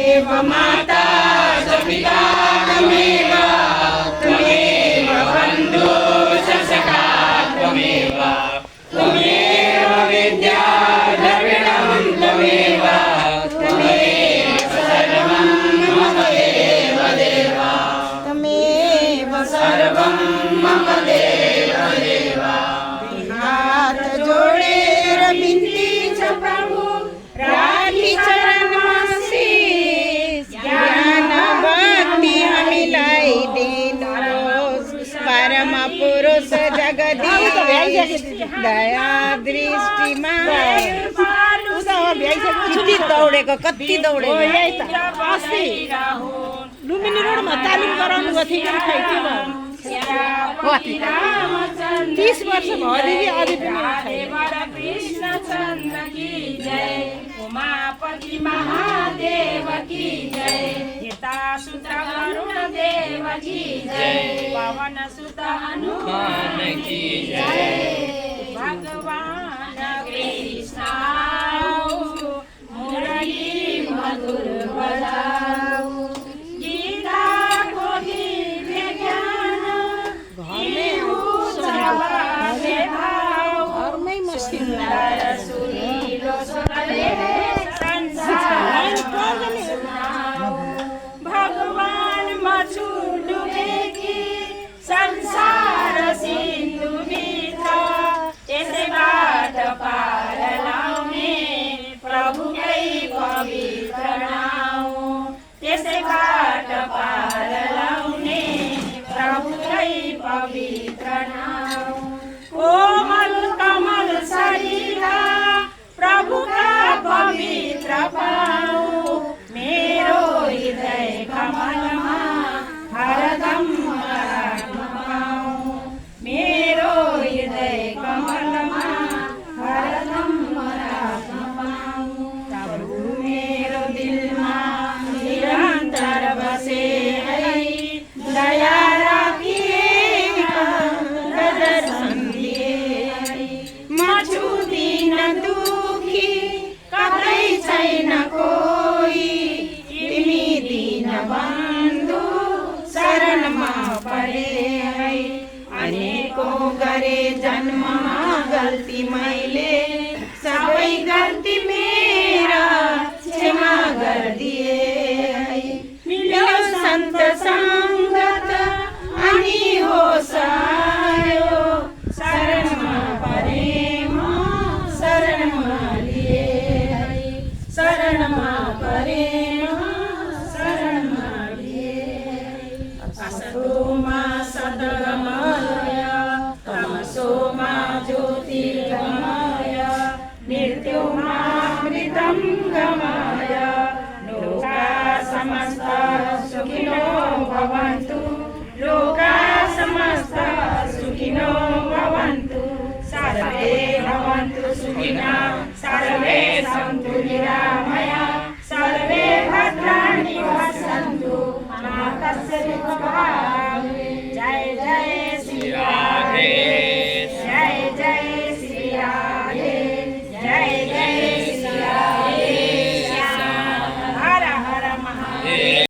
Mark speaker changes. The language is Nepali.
Speaker 1: त्वमेव माता च पिता त्वमेव त्वमेव बन्धु च सखा त्वमेव त्वमेव विद्या द्रविणं त्वमेव त्वमेव सर्वं मम देव देव त्वमेव सर्वं मम देव देव हाथ जोड़े विनती छ प्रभु राखी चरण ज्ञान भक्ति हामीलाई दिनुहोस् परम पुरुष जगदीश दया दृष्टिमा कति दौडेको कति दौडेको लुम्बिनी रोडमा तालिम गराउनु गएको थियो कि 30 वर्ष भएदेखि अझै पनि कृष्ण चन्द्र की जय उमापति महादेव की जय गीता सुत वरुण देव की जय पवन सुत हनुमान की जय भगवान कृष्ण मुरली मधुर बजाओ गीता को दिव्य ज्ञान घरमै मस्ती भगवान मछु डुबेकी संसार सिन्धु मिथ त्यसैबाट पार लाउने प्रभुकै पवित्र नाउँ त्यसैबाट पार लाउने प्रभुकै पवित्र नाउँ कोमल कमल शरीर प्रभुका पवित्र पाऊ मेरो हृदय कमलमा हरदम पाऊ मेरो हृदय कमलमा हरदम पाऊ प्रभु मेरो दिलमा निरन्तर बसे है दया छैन कोही तिमी दिन बन्धु शरणमा परे है अनेकौं गरे जन्ममा गल्ती मैले सबै गल्ती मेरा क्षमा गरिदिए है मिल्यो सन्त सङ्गत अनि होस आयो शरणमा परे म शरणमा शरणमा परे शरणमा असतोमा सद्गमय तमसोमा ज्योतिर्गमय मृत्युमा मृतङ्गमय लोका समस्ता सुखिनो भवन्तु लोका समस्ता सुखिनो भवन्तु सर्वे भवन्तु सुखिनः सर्वे सन्तु निरामया सर्वे